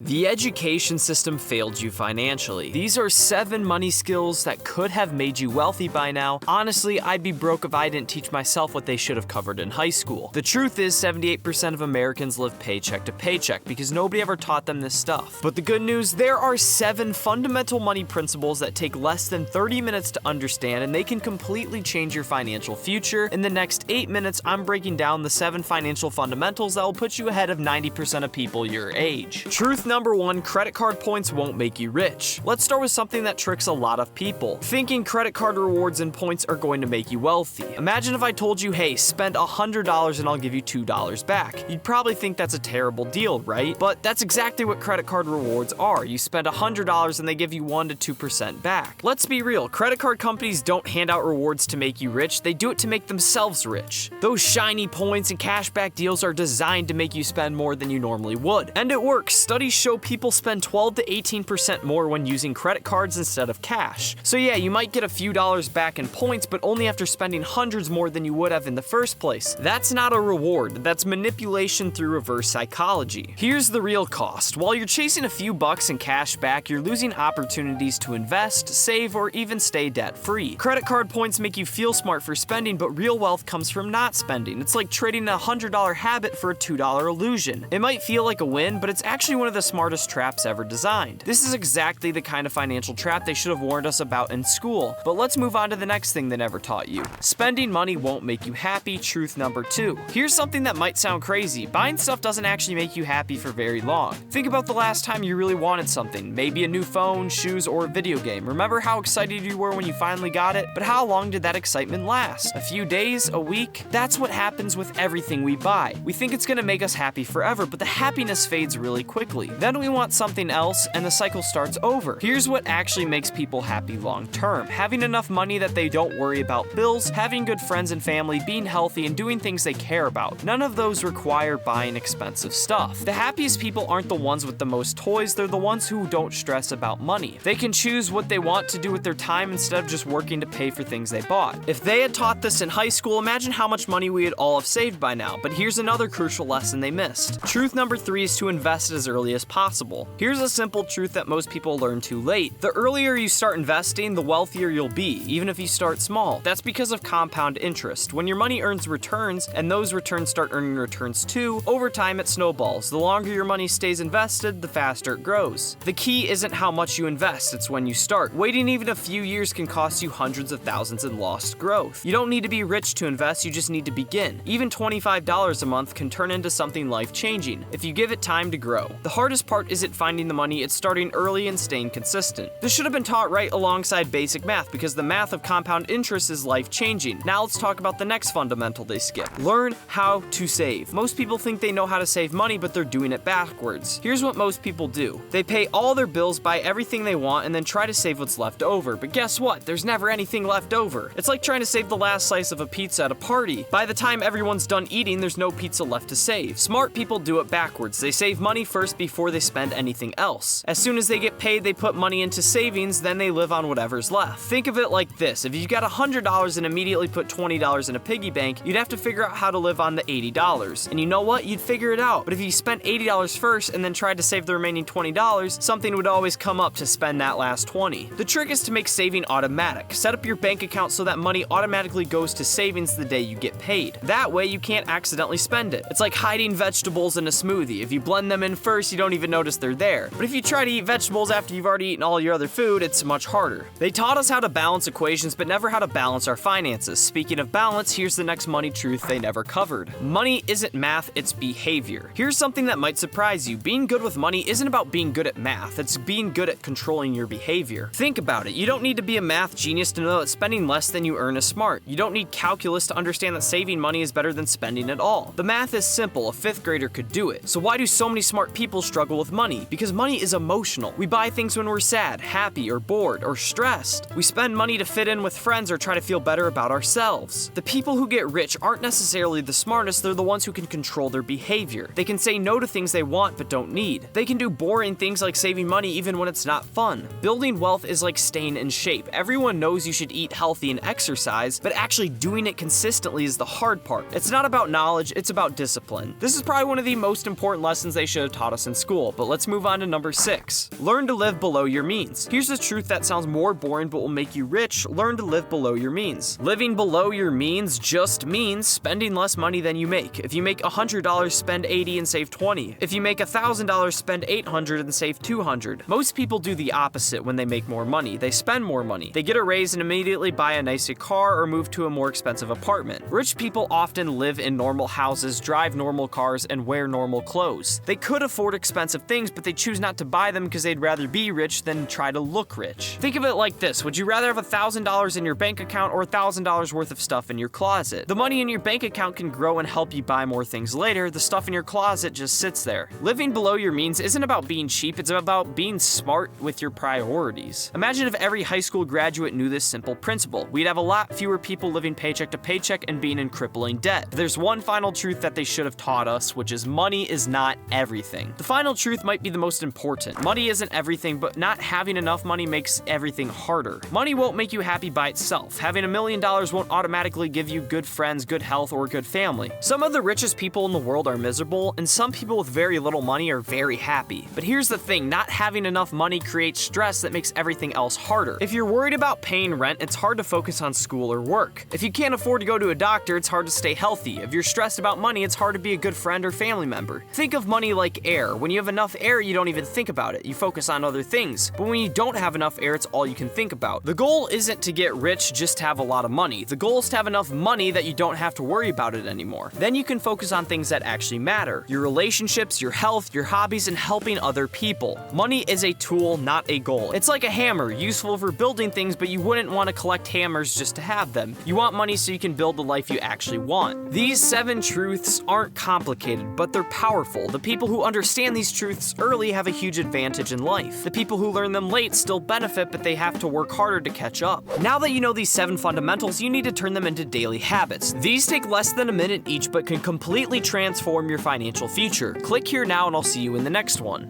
The education system failed you financially. These are 7 money skills that could have made you wealthy by now. Honestly, I'd be broke if I didn't teach myself what they should have covered in high school. The truth is, 78% of Americans live paycheck to paycheck because nobody ever taught them this stuff. But the good news, there are 7 fundamental money principles that take less than 30 minutes to understand, and they can completely change your financial future. In the next 8 minutes, I'm breaking down the 7 financial fundamentals that will put you ahead of 90% of people your age. Truth number 1, credit card points won't make you rich. Let's start with something that tricks a lot of people. Thinking credit card rewards and points are going to make you wealthy. Imagine if I told you, hey, spend $100 and I'll give you $2 back. You'd probably think that's a terrible deal, right? But that's exactly what credit card rewards are. You spend $100 and they give you 1 to 2% back. Let's be real, credit card companies don't hand out rewards to make you rich, they do it to make themselves rich. Those shiny points and cashback deals are designed to make you spend more than you normally would. And it works. Studies show people spend 12 to 18% more when using credit cards instead of cash. So yeah, you might get a few dollars back in points, but only after spending hundreds more than you would have in the first place. That's not a reward, that's manipulation through reverse psychology. Here's the real cost. While you're chasing a few bucks in cash back, you're losing opportunities to invest, save, or even stay debt-free. Credit card points make you feel smart for spending, but real wealth comes from not spending. It's like trading a $100 habit for a $2 illusion. It might feel like a win, but it's actually one of the smartest traps ever designed. This is exactly the kind of financial trap they should have warned us about in school. But let's move on to the next thing they never taught you. Spending money won't make you happy. Truth number 2. Here's something that might sound crazy. Buying stuff doesn't actually make you happy for very long. Think about the last time you really wanted something. Maybe a new phone, shoes, or a video game. Remember how excited you were when you finally got it? But how long did that excitement last? A few days? A week? That's what happens with everything we buy. We think it's gonna make us happy forever, but the happiness fades really quickly. Then we want something else, and the cycle starts over. Here's what actually makes people happy long term. Having enough money that they don't worry about bills, having good friends and family, being healthy, and doing things they care about. None of those require buying expensive stuff. The happiest people aren't the ones with the most toys, they're the ones who don't stress about money. They can choose what they want to do with their time instead of just working to pay for things they bought. If they had taught this in high school, imagine how much money we would all have saved by now. But here's another crucial lesson they missed. Truth number 3 is to invest as early as possible. Here's a simple truth that most people learn too late. The earlier you start investing, the wealthier you'll be, even if you start small. That's because of compound interest. When your money earns returns, and those returns start earning returns too, over time it snowballs. The longer your money stays invested, the faster it grows. The key isn't how much you invest, it's when you start. Waiting even a few years can cost you hundreds of thousands in lost growth. You don't need to be rich to invest, you just need to begin. Even $25 a month can turn into something life-changing if you give it time to grow. The hardest part isn't finding the money, it's starting early and staying consistent. This should have been taught right alongside basic math because the math of compound interest is life-changing. Now let's talk about the next fundamental they skip. Learn how to save. Most people think they know how to save money, but they're doing it backwards. Here's what most people do. They pay all their bills, buy everything they want, and then try to save what's left over. But guess what? There's never anything left over. It's like trying to save the last slice of a pizza at a party. By the time everyone's done eating, there's no pizza left to save. Smart people do it backwards. They save money first before they spend anything else. As soon as they get paid, they put money into savings, then they live on whatever's left. Think of it like this. If you got $100 and immediately put $20 in a piggy bank, you'd have to figure out how to live on the $80. And you know what? You'd figure it out. But if you spent $80 first and then tried to save the remaining $20, something would always come up to spend that last $20. The trick is to make saving automatic. Set up your bank account so that money automatically goes to savings the day you get paid. That way you can't accidentally spend it. It's like hiding vegetables in a smoothie. If you blend them in first, you don't even notice they're there. But if you try to eat vegetables after you've already eaten all your other food, it's much harder. They taught us how to balance equations, but never how to balance our finances. Speaking of balance, here's the next money truth they never covered. Money isn't math, it's behavior. Here's something that might surprise you. Being good with money isn't about being good at math, it's being good at controlling your behavior. Think about it. You don't need to be a math genius to know that spending less than you earn is smart. You don't need calculus to understand that saving money is better than spending it all. The math is simple, a 5th grader could do it. So why do so many smart people struggle with money? Because money is emotional. We buy things when we're sad, happy, or bored, or stressed. We spend money to fit in with friends or try to feel better about ourselves. The people who get rich aren't necessarily the smartest, they're the ones who can control their behavior. They can say no to things they want but don't need. They can do boring things like saving money even when it's not fun. Building wealth is like staying in shape. Everyone knows you should eat healthy and exercise, but actually doing it consistently is the hard part. It's not about knowledge, it's about discipline. This is probably one of the most important lessons they should have taught us in school. school, but let's move on to number 6. Learn to live below your means. Here's a truth that sounds more boring but will make you rich. Learn to live below your means. Living below your means just means spending less money than you make. If you make $100, spend $80 and save $20. If you make $1,000, spend $800 and save $200. Most people do the opposite when they make more money. They spend more money. They get a raise and immediately buy a nicer car or move to a more expensive apartment. Rich people often live in normal houses, drive normal cars, and wear normal clothes. They could afford expensive things, but they choose not to buy them because they'd rather be rich than try to look rich. Think of it like this. Would you rather have $1,000 in your bank account or $1,000 worth of stuff in your closet? The money in your bank account can grow and help you buy more things later. The stuff in your closet just sits there. Living below your means isn't about being cheap, it's about being smart with your priorities. Imagine if every high school graduate knew this simple principle. We'd have a lot fewer people living paycheck to paycheck and being in crippling debt. But there's one final truth that they should have taught us, which is money is not everything. The final truth might be the most important. Money isn't everything, but not having enough money makes everything harder. Money won't make you happy by itself. Having $1 million won't automatically give you good friends, good health, or a good family. Some of the richest people in the world are miserable, and some people with very little money are very happy. But here's the thing, not having enough money creates stress that makes everything else harder. If you're worried about paying rent, it's hard to focus on school or work. If you can't afford to go to a doctor, it's hard to stay healthy. If you're stressed about money, it's hard to be a good friend or family member. Think of money like air. When you have enough air, you don't even think about it. You focus on other things. But when you don't have enough air, it's all you can think about. The goal isn't to get rich just to have a lot of money. The goal is to have enough money that you don't have to worry about it anymore. Then you can focus on things that actually matter. Your relationships, your health, your hobbies, and helping other people. Money is a tool, not a goal. It's like a hammer, useful for building things, but you wouldn't want to collect hammers just to have them. You want money so you can build the life you actually want. These 7 truths aren't complicated, but they're powerful. The people who understand these truths early have a huge advantage in life. The people who learn them late still benefit, but they have to work harder to catch up. Now that you know these 7 fundamentals, you need to turn them into daily habits. These take less than a minute each, but can completely transform your financial future. Click here now and I'll see you in the next one.